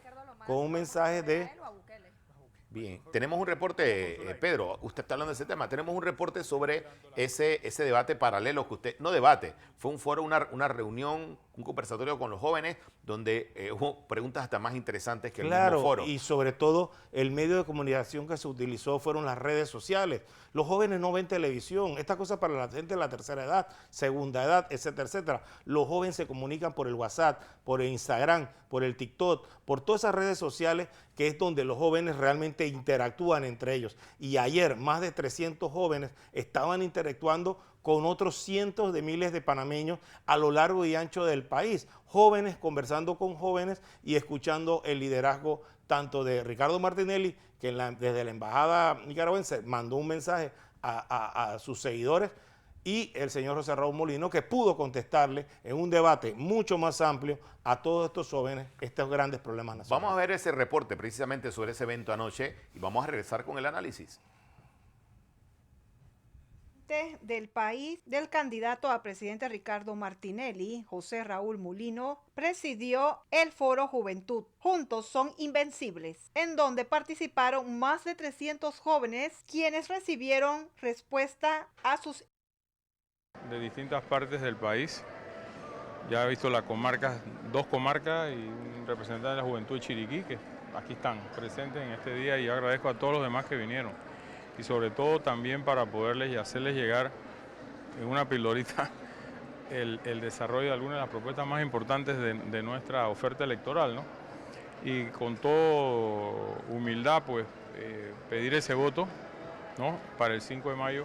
de... Bien, tenemos un reporte, Pedro, usted está hablando de ese tema, tenemos un reporte sobre ese debate paralelo que usted, no debate, fue un foro, una reunión, un conversatorio con los jóvenes, donde hubo preguntas hasta más interesantes que el mismo foro. Y sobre todo el medio de comunicación que se utilizó fueron las redes sociales. Los jóvenes no ven televisión, esta cosa para la gente de la tercera edad, segunda edad, etcétera, etcétera. Los jóvenes se comunican por el WhatsApp, por el Instagram, por el TikTok, por todas esas redes sociales, que es donde los jóvenes realmente interactúan entre ellos. Y ayer más de 300 jóvenes estaban interactuando con otros cientos de miles de panameños a lo largo y ancho del país. Jóvenes conversando con jóvenes y escuchando el liderazgo tanto de Ricardo Martinelli, que desde la embajada nicaragüense mandó un mensaje a sus seguidores y el señor José Raúl Molino, que pudo contestarle en un debate mucho más amplio a todos estos jóvenes estos grandes problemas nacionales. Vamos a ver ese reporte precisamente sobre ese evento anoche y vamos a regresar con el análisis. Del país del candidato a presidente Ricardo Martinelli, José Raúl Molino, presidió el Foro Juventud Juntos Son Invencibles, en donde participaron más de 300 jóvenes quienes recibieron respuesta a sus de distintas partes del país. Ya he visto las comarcas, 2 comarcas y un representante de la juventud de Chiriquí, que aquí están presentes en este día, y agradezco a todos los demás que vinieron. Y sobre todo también para poderles y hacerles llegar en una pildorita el desarrollo de algunas de las propuestas más importantes de nuestra oferta electoral, ¿no? Y con toda humildad, pues, pedir ese voto, ¿no?, para el 5 de mayo,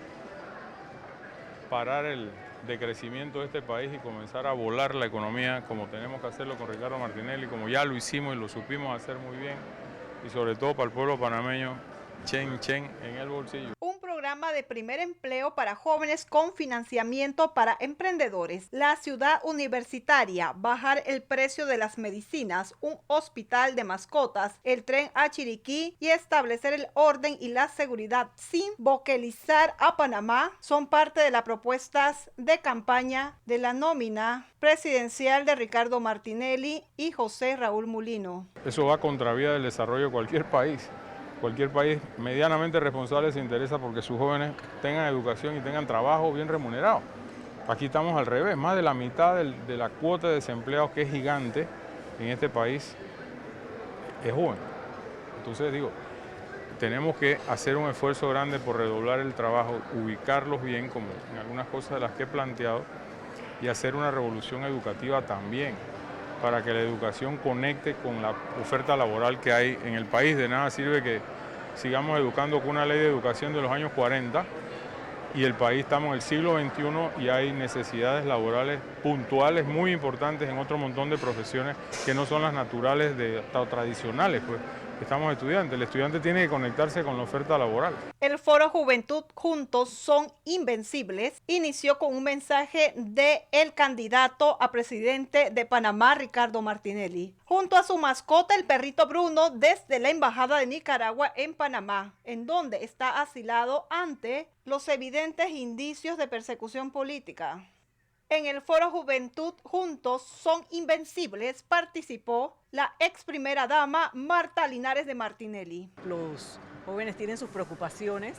parar el decrecimiento de este país y comenzar a volar la economía como tenemos que hacerlo con Ricardo Martinelli, como ya lo hicimos y lo supimos hacer muy bien, y sobre todo para el pueblo panameño, chen, chen en el bolsillo. Un programa de primer empleo para jóvenes con financiamiento para emprendedores. La ciudad universitaria, bajar el precio de las medicinas, un hospital de mascotas, el tren a Chiriquí y establecer el orden y la seguridad sin boquelizar a Panamá son parte de las propuestas de campaña de la nómina presidencial de Ricardo Martinelli y José Raúl Molino. Eso va contravía del desarrollo de cualquier país. Cualquier país medianamente responsable se interesa porque sus jóvenes tengan educación y tengan trabajo bien remunerado. Aquí estamos al revés, más de la mitad de la cuota de desempleados, que es gigante en este país, es joven. Entonces digo, tenemos que hacer un esfuerzo grande por redoblar el trabajo, ubicarlos bien, como en algunas cosas de las que he planteado, y hacer una revolución educativa también, para que la educación conecte con la oferta laboral que hay en el país. De nada sirve que sigamos educando con una ley de educación de los años 40 y el país estamos en el siglo XXI y hay necesidades laborales puntuales muy importantes en otro montón de profesiones que no son las naturales o tradicionales, pues. Estamos estudiantes, el estudiante tiene que conectarse con la oferta laboral. El Foro Juventud Juntos Son Invencibles inició con un mensaje del candidato a presidente de Panamá, Ricardo Martinelli, junto a su mascota, el perrito Bruno, desde la Embajada de Nicaragua en Panamá, en donde está asilado ante los evidentes indicios de persecución política. En el Foro Juventud Juntos Son Invencibles participó la ex primera dama Marta Linares de Martinelli. Los jóvenes tienen sus preocupaciones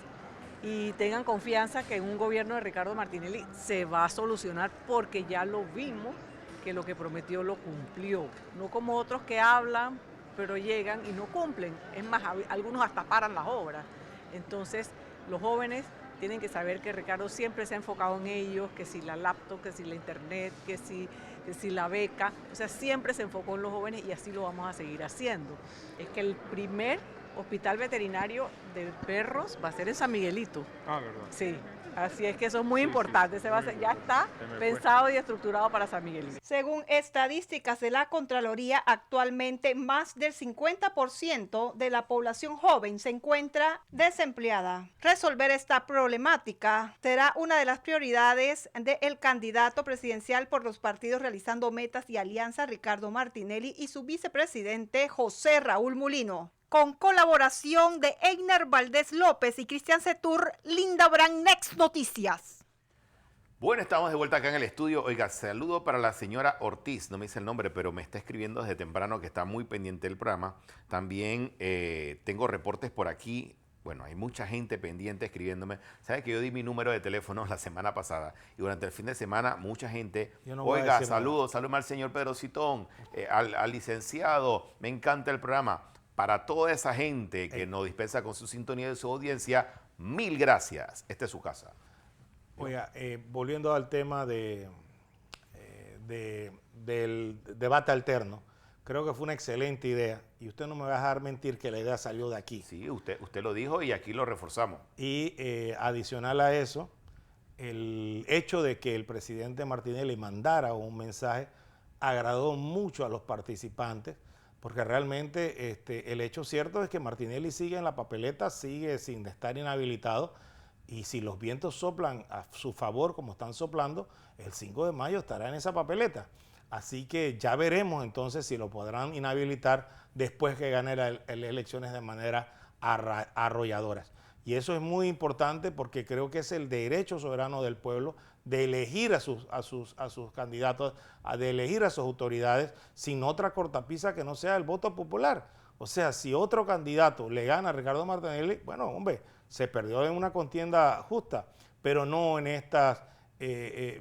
y tengan confianza que en un gobierno de Ricardo Martinelli se va a solucionar, porque ya lo vimos que lo que prometió lo cumplió. No como otros que hablan pero llegan y no cumplen. Es más, algunos hasta paran las obras. Entonces los jóvenes tienen que saber que Ricardo siempre se ha enfocado en ellos, que si la laptop, que si la internet, que si la beca, o sea, siempre se enfocó en los jóvenes y así lo vamos a seguir haciendo. Es que el primer hospital veterinario de perros va a ser en San Miguelito. Ah, ¿verdad? Sí, así es que eso es muy importante, ya está pensado y estructurado para San Miguelito. Según estadísticas de la Contraloría, actualmente más del 50% de la población joven se encuentra desempleada. Resolver esta problemática será una de las prioridades del candidato presidencial por los partidos Realizando Metas y Alianza, Ricardo Martinelli, y su vicepresidente José Raúl Molino, con colaboración de Einer Valdés López y Cristian Setur. Linda Brand, Next Noticias. Bueno, estamos de vuelta acá en el estudio. Oiga, saludo para la señora Ortiz, no me dice el nombre, pero me está escribiendo desde temprano que está muy pendiente del programa. También tengo reportes por aquí. Bueno, hay mucha gente pendiente escribiéndome. ¿Sabe que yo di mi número de teléfono la semana pasada? Y durante el fin de semana, mucha gente, oiga, saludos al señor Pedro Citón, al licenciado, me encanta el programa. Para toda esa gente que nos dispensa con su sintonía y su audiencia, mil gracias. Esta es su casa. Oiga, volviendo al tema del debate alterno, creo que fue una excelente idea y usted no me va a dejar mentir que la idea salió de aquí. Sí, usted lo dijo y aquí lo reforzamos. Y adicional a eso, el hecho de que el presidente Martinelli mandara un mensaje agradó mucho a los participantes, porque realmente el hecho cierto es que Martinelli sigue en la papeleta, sigue sin estar inhabilitado, Y si los vientos soplan a su favor como están soplando, el 5 de mayo estará en esa papeleta. Así que ya veremos entonces si lo podrán inhabilitar después que gane las elecciones de manera arrolladoras. Y eso es muy importante porque creo que es el derecho soberano del pueblo de elegir a sus candidatos, de elegir a sus autoridades sin otra cortapisa que no sea el voto popular. O sea, si otro candidato le gana a Ricardo Martinelli, bueno, hombre, se perdió en una contienda justa, pero no en estas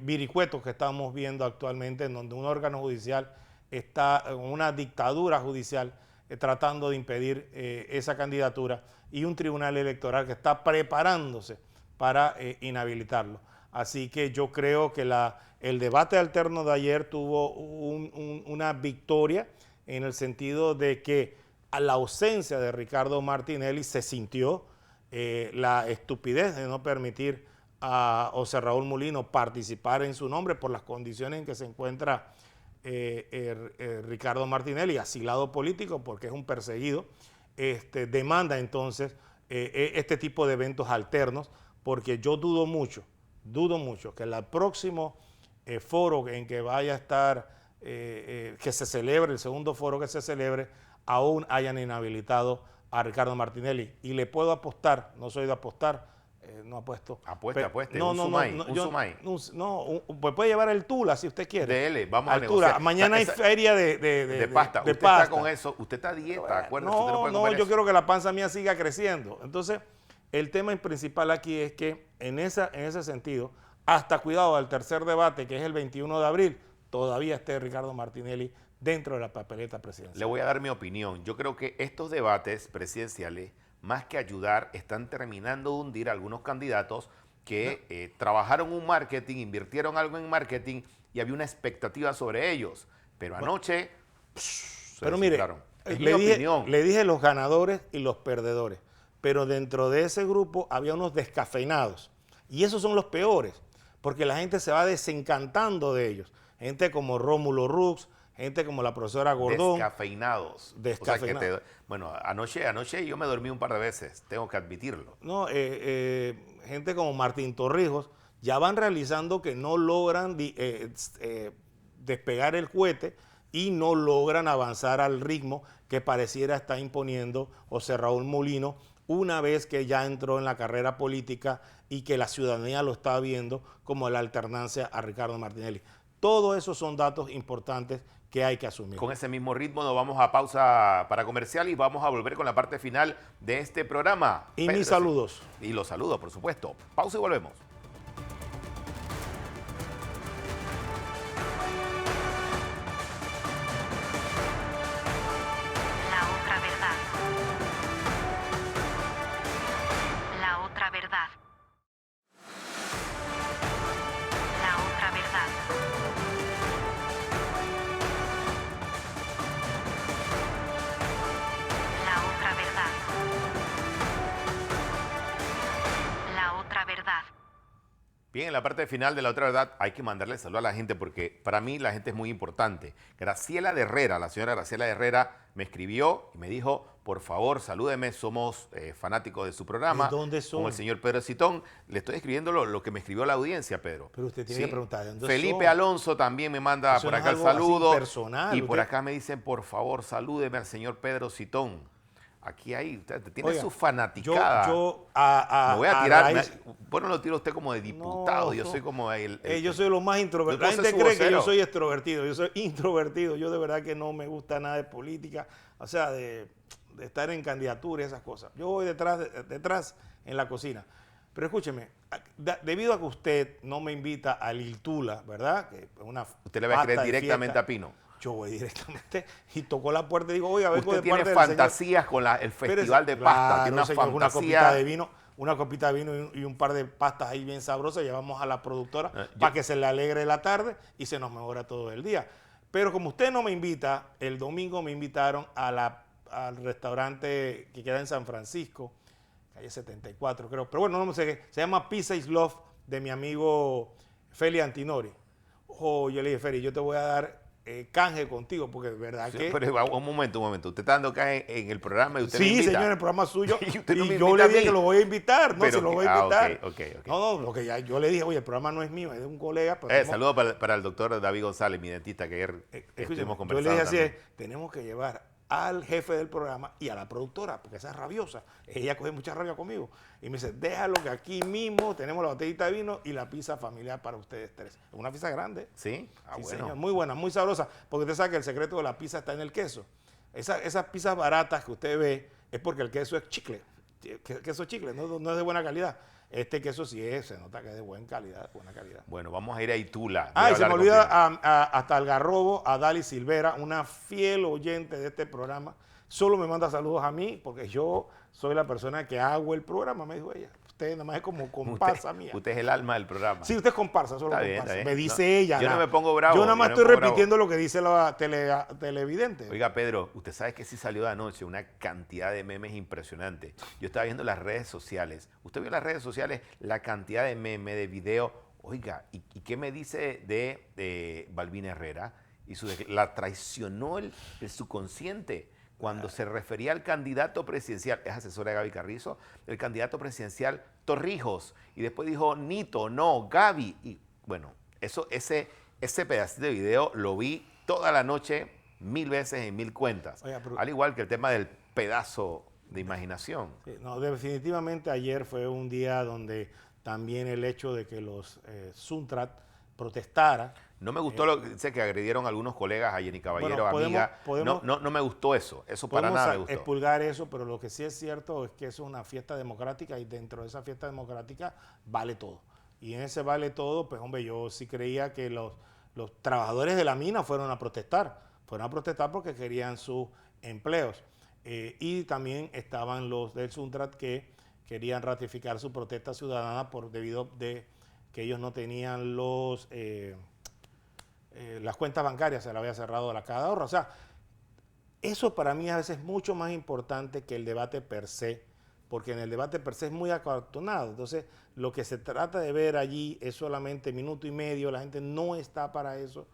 viricuetos que estamos viendo actualmente, en donde un órgano judicial está en una dictadura judicial tratando de impedir esa candidatura y un tribunal electoral que está preparándose para inhabilitarlo. Así que yo creo que el debate alterno de ayer tuvo una victoria en el sentido de que a la ausencia de Ricardo Martinelli se sintió la estupidez de no permitir a José Raúl Mulino participar en su nombre por las condiciones en que se encuentra Ricardo Martinelli, asilado político porque es un perseguido. Demanda entonces este tipo de eventos alternos, porque yo dudo mucho que el próximo foro en que vaya a estar, que se celebre, el segundo foro que se celebre, aún hayan inhabilitado a Ricardo Martinelli. Y le puedo apostar, no soy de apostar, no apuesto. Apueste, no, un Sumay. Pues puede llevar el Tula si usted quiere. Dele, vamos al a negociar. Tula. Mañana hay feria de pasta. De usted pasta. está con eso, usted está a dieta, acuérdese. No, yo quiero que la panza mía siga creciendo. Entonces, el tema principal aquí es que en ese sentido, hasta cuidado al tercer debate, que es el 21 de abril, todavía esté Ricardo Martinelli dentro de la papeleta presidencial. Le voy a dar mi opinión. Yo creo que estos debates presidenciales, más que ayudar, están terminando de hundir a algunos candidatos que trabajaron un marketing, invirtieron algo en marketing y había una expectativa sobre ellos. Pero anoche pero mire, le dije los ganadores y los perdedores, pero dentro de ese grupo había unos descafeinados y esos son los peores, porque la gente se va desencantando de ellos. Gente como Rómulo Rux, gente como la profesora Gordón. Descafeinados. Descafeinados. O sea bueno, anoche yo me dormí un par de veces, tengo que admitirlo. No, gente como Martín Torrijos ya van realizando que no logran despegar el cohete y no logran avanzar al ritmo que pareciera estar imponiendo José Raúl Mulino una vez que ya entró en la carrera política y que la ciudadanía lo está viendo como la alternancia a Ricardo Martinelli. Todo eso son datos importantes que hay que asumir. Con ese mismo ritmo nos vamos a pausa para comercial y vamos a volver con la parte final de este programa. Y mis saludos. Y los saludos, por supuesto. Pausa y volvemos. La otra verdad. La otra verdad. La otra verdad. La otra verdad. La otra verdad. Bien, en la parte final de la otra verdad hay que mandarle saludo a la gente porque para mí la gente es muy importante. Graciela de Herrera, la señora Graciela de Herrera me escribió y me dijo, por favor, salúdeme, somos fanáticos de su programa. ¿De dónde son? Con el señor Pedro Citón. Le estoy escribiendo lo que me escribió la audiencia, Pedro. Pero usted tiene que preguntar, ¿de dónde Felipe son? Alonso también me manda Eso por no acá es el algo así saludo. personal, Y por usted- acá me dicen, por favor, salúdeme al señor Pedro Citón. Aquí hay, usted tiene Oiga, su fanaticada. me voy a tirar. Bueno, lo tiro usted como de diputado. Yo soy como yo soy lo más introvertido. La Yo gente soy su cree que vocero. yo soy extrovertido. Yo soy introvertido. Yo de verdad que no me gusta nada de política. O sea, de estar en candidatura y esas cosas. Yo voy detrás en la cocina. Pero escúcheme, debido a que usted no me invita al Iltula, ¿verdad? Que usted le va a creer directamente a Pino. Yo voy directamente y tocó la puerta y digo, oiga, vengo Usted de parte tiene del fantasías con el festival de pasta. Claro, Tiene una señor, fantasía. una copita de vino y un par de pastas ahí bien sabrosas. Llevamos a la productora para que se le alegre la tarde y se nos mejora todo el día. Pero como usted no me invita, el domingo me invitaron al restaurante que queda en San Francisco, calle 74 creo. Pero bueno, no sé qué. Se llama Pizza is Love de mi amigo Feli Antinori. Yo le dije, Feli, yo te voy a dar canje contigo, porque de verdad Sí, que... pero un momento. Usted está dando canje en el programa y usted me Sí, invita. señor, el programa suyo. Y usted no me y yo invita le dije a mí. que lo voy a invitar. No, Pero se lo que- voy a invitar. ok. No, lo que yo le dije, oye, el programa no es mío, es de un colega. Pero Saludos para el doctor David González, mi dentista, que ayer estuvimos yo le conversando dije así, también. tenemos que llevar al jefe del programa y a la productora, porque esa es rabiosa. Ella coge mucha rabia conmigo. Y me dice, déjalo que aquí mismo tenemos la botellita de vino y la pizza familiar para ustedes tres. Es una pizza grande. ¿Sí? Sí, Bueno. señor, muy buena, muy sabrosa, porque usted sabe que el secreto de la pizza está en el queso. Esas pizzas baratas que usted ve es porque el queso es chicle, queso chicle, no es de buena calidad. Este queso sí es, se nota que es de buena calidad. Bueno, vamos a ir a Itula. Y se me olvida hasta Algarrobo, a Dali Silvera, una fiel oyente de este programa. Solo me manda saludos a mí, porque yo soy la persona que hago el programa, me dijo ella. Usted nada más es como comparsa mía. Usted es el alma del programa. Sí, usted es comparsa, solo Está bien, comparsa. está bien. Me dice ella. Yo no me pongo bravo. Yo nada más no me estoy pongo bravo. repitiendo lo que dice la televidente. Oiga, Pedro, usted sabe que sí salió de anoche una cantidad de memes impresionante. Yo estaba viendo las redes sociales. Usted vio las redes sociales, la cantidad de memes, de video. Oiga, ¿y qué me dice de Balbina Herrera? La traicionó el subconsciente. Cuando se refería al candidato presidencial, es asesora de Gaby Carrizo, el candidato presidencial Torrijos, y después dijo Nito, no, Gaby. Y bueno, ese pedacito de video lo vi toda la noche, 1000 veces en 1000 cuentas. Oiga, pero- Al igual que el tema del pedazo de imaginación. Sí, no, definitivamente ayer fue un día donde también el hecho de que los Suntrat protestara. No me gustó lo que dice que agredieron a algunos colegas, a Jenny Caballero, Bueno, amiga. podemos- no me gustó eso. Eso para Podemos nada me gustó. expulgar eso, pero lo que sí es cierto es que es una fiesta democrática y dentro de esa fiesta democrática vale todo. Y en ese vale todo, pues hombre, yo sí creía que los trabajadores de la mina fueron a protestar. Fueron a protestar porque querían sus empleos. Y también estaban los del Suntrat que querían ratificar su protesta ciudadana debido de que ellos no tenían las cuentas bancarias, se las había cerrado la Caja de Ahorro. O sea, eso para mí a veces es mucho más importante que el debate per se, porque en el debate per se es muy acartonado. Entonces, lo que se trata de ver allí es solamente minuto y medio, la gente no está para eso,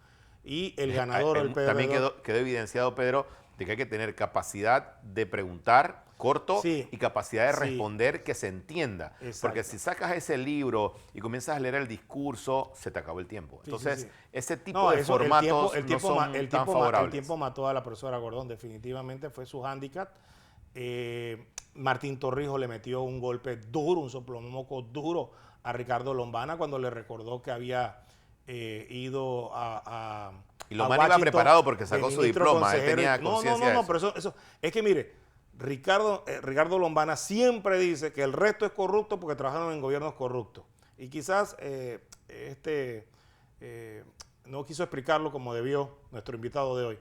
y el ganador o el perdedor... También quedó evidenciado, Pedro, de que hay que tener capacidad de preguntar corto y capacidad de responder que se entienda. Exacto. Porque si sacas ese libro y comienzas a leer el discurso, se te acabó el tiempo. Sí, Entonces, sí. ese tipo de formatos no son tan favorables. El tiempo mató a la profesora Gordón, definitivamente fue su hándicap. Martín Torrijos le metió un golpe duro, un soplomoco duro a Ricardo Lombana cuando le recordó que había ido a Y Lombana iba preparado porque sacó su diploma, él tenía No, conciencia de eso. pero eso es que mire, Ricardo Lombana siempre dice que el resto es corrupto porque trabajaron en gobiernos corruptos. Y quizás no quiso explicarlo como debió nuestro invitado de hoy.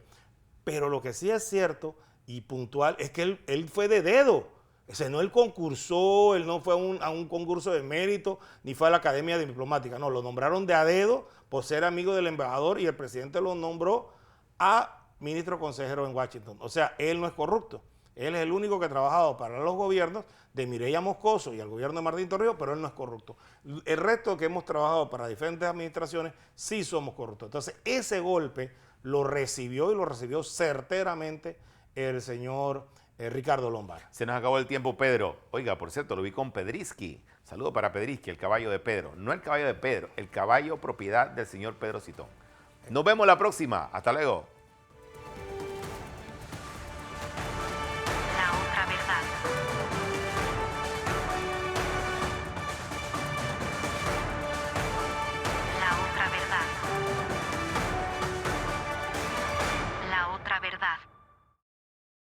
Pero lo que sí es cierto y puntual es que él fue de dedo. Él concursó, él no fue a un concurso de mérito, ni fue a la Academia Diplomática. No, lo nombraron de a dedo por ser amigo del embajador y el presidente lo nombró a ministro consejero en Washington. O sea, él no es corrupto. Él es el único que ha trabajado para los gobiernos de Mireya Moscoso y el gobierno de Martín Torrijos, pero él no es corrupto. El resto que hemos trabajado para diferentes administraciones sí somos corruptos. Entonces, ese golpe lo recibió y lo recibió certeramente el señor Ricardo Lombana. Se nos acabó el tiempo, Pedro. Oiga, por cierto, lo vi con Pedrisky. Saludo para Pedrisky, el caballo de Pedro. No el caballo de Pedro, el caballo propiedad del señor Pedro Citón. Nos vemos la próxima. Hasta luego.